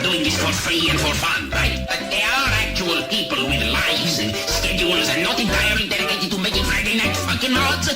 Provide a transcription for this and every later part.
doing this for free and for fun, right? But there are actual people with lives and schedules and not entirely dedicated to making Friday night fucking mods.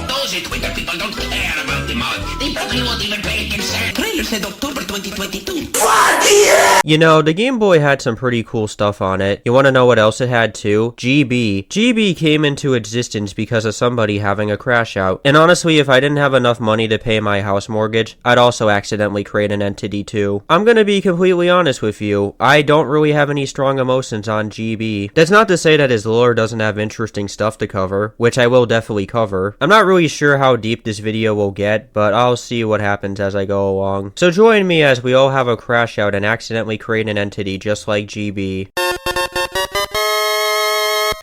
Those Twitter people don't care about the mod. They probably won't even pay attention. Trailer said October 2022. Fuck yeah! You know, the Game Boy had some pretty cool stuff on it. You want to know what else it had too? GB. GB came into existence because of somebody having a crash out. And honestly, if I didn't have enough money to pay my house mortgage, I'd also accidentally create an entity too. I'm gonna be completely honest with you. I don't really have any strong emotions on GB. That's not to say that his lore doesn't have interesting stuff to cover, which I will definitely cover. I'm not really sure how deep this video will get, but I'll see what happens as I go along. So join me as we all have a crash out and accidentally create an entity just like GB.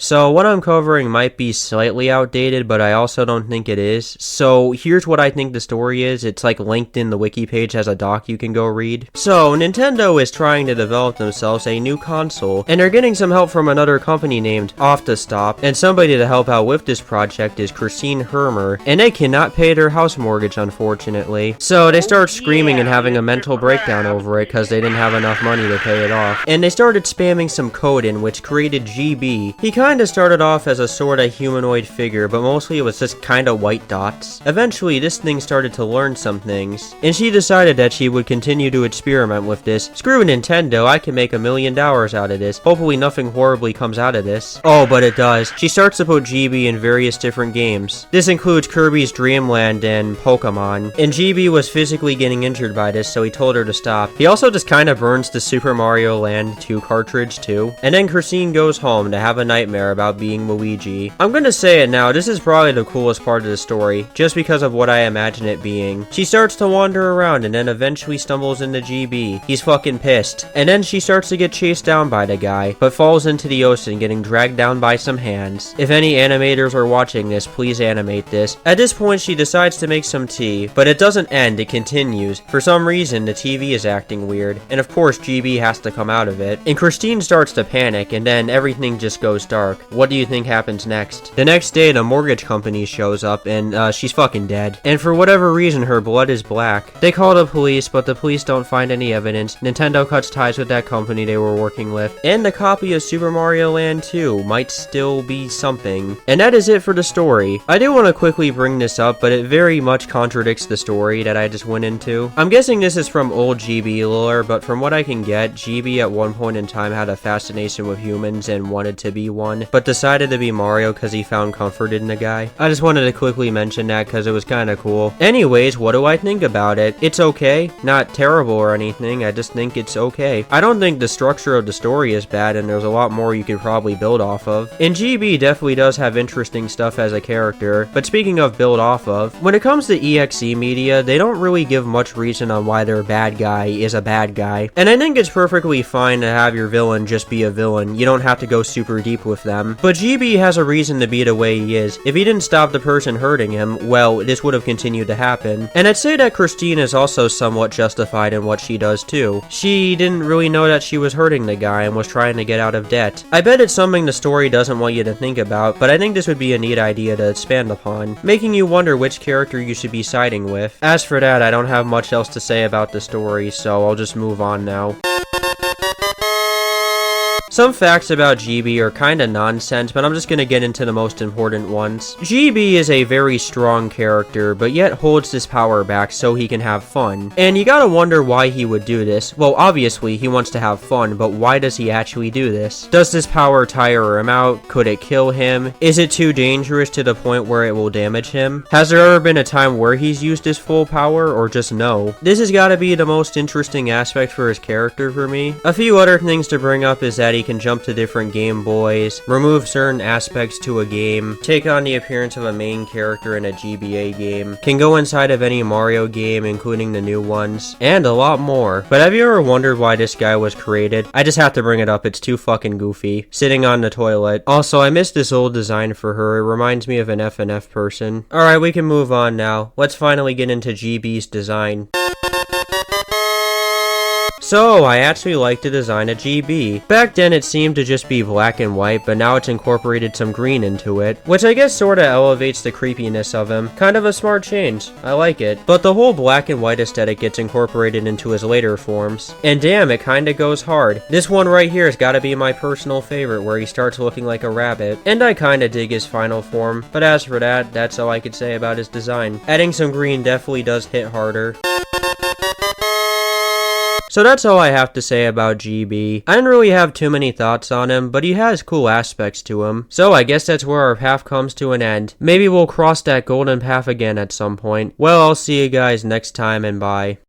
So what I'm covering might be slightly outdated, but I also don't think it is. So here's what I think the story is. It's like linked in the wiki page as a doc you can go read. So Nintendo is trying to develop themselves a new console, and they're getting some help from another company named 𝙼𝚊𝚛𝚌𝚘𝚗, and somebody to help out with this project is 𝙼𝚊𝚘𝚗𝚘𝚗, and they cannot pay their house mortgage, unfortunately. So they start screaming and having a mental breakdown over it because they didn't have enough money to pay it off. And they started spamming some code in which created GB. He kinda started off as a sorta humanoid figure, but mostly it was just kinda white dots. Eventually, this thing started to learn some things, and she decided that she would continue to experiment with this. Screw Nintendo, I can make $1 million out of this. Hopefully nothing horribly comes out of this. Oh, but it does. She starts to put GB in various different games. This includes Kirby's Dream Land and Pokemon, and GB was physically getting injured by this, so he told her to stop. He also just kinda burns the Super Mario Land 2 cartridge too, and then Christine goes home to have a nightmare about being Luigi. I'm gonna say it now, this is probably the coolest part of the story, just because of what I imagine it being. She starts to wander around and then eventually stumbles into GB. He's fucking pissed. And then she starts to get chased down by the guy, but falls into the ocean getting dragged down by some hands. If any animators are watching this, please animate this. At this point she decides to make some tea, but it doesn't end, it continues. For some reason the TV is acting weird, and of course GB has to come out of it. And Christine starts to panic, and then everything just goes dark. What do you think happens next? The next day, the mortgage company shows up, and she's fucking dead. And for whatever reason, her blood is black. They call the police, but the police don't find any evidence. Nintendo cuts ties with that company they were working with. And the copy of Super Mario Land 2 might still be something. And that is it for the story. I do want to quickly bring this up, but it very much contradicts the story that I just went into. I'm guessing this is from old GB lore, but from what I can get, GB at one point in time had a fascination with humans and wanted to be one, but decided to be Mario because he found comfort in the guy. I just wanted to quickly mention that because it was kind of cool. Anyways, what do I think about it? It's okay. Not terrible or anything, I just think it's okay. I don't think the structure of the story is bad, and there's a lot more you could probably build off of. And GB definitely does have interesting stuff as a character, but speaking of build off of, when it comes to EXE media, they don't really give much reason on why their bad guy is a bad guy. And I think it's perfectly fine to have your villain just be a villain. You don't have to go super deep with them. But GB has a reason to be the way he is. If he didn't stop the person hurting him, well, this would have continued to happen. And I'd say that Christine is also somewhat justified in what she does too. She didn't really know that she was hurting the guy and was trying to get out of debt. I bet it's something the story doesn't want you to think about, but I think this would be a neat idea to expand upon, making you wonder which character you should be siding with. As for that, I don't have much else to say about the story, so I'll just move on now. Some facts about GB are kinda nonsense, but I'm just gonna get into the most important ones. GB is a very strong character, but yet holds this power back so he can have fun. And you gotta wonder why he would do this. Well, obviously, he wants to have fun, but why does he actually do this? Does this power tire him out? Could it kill him? Is it too dangerous to the point where it will damage him? Has there ever been a time where he's used his full power, or just no? This has gotta be the most interesting aspect for his character for me. A few other things to bring up is that he can jump to different Game Boys, remove certain aspects to a game, take on the appearance of a main character in a GBA game, can go inside of any Mario game including the new ones, and a lot more. But have you ever wondered why this guy was created? I just have to bring it up, it's too fucking goofy. Sitting on the toilet. Also, I missed this old design for her, it reminds me of an FNF person. Alright, we can move on now. Let's finally get into GB's design. So, I actually like the design of GB. Back then it seemed to just be black and white, but now it's incorporated some green into it, which I guess sorta elevates the creepiness of him. Kind of a smart change. I like it. But the whole black and white aesthetic gets incorporated into his later forms. And damn, it kinda goes hard. This one right here has gotta be my personal favorite, where he starts looking like a rabbit. And I kinda dig his final form, but as for that, that's all I could say about his design. Adding some green definitely does hit harder. So that's all I have to say about GB. I didn't really have too many thoughts on him, but he has cool aspects to him. So I guess that's where our path comes to an end. Maybe we'll cross that golden path again at some point. Well, I'll see you guys next time, and bye.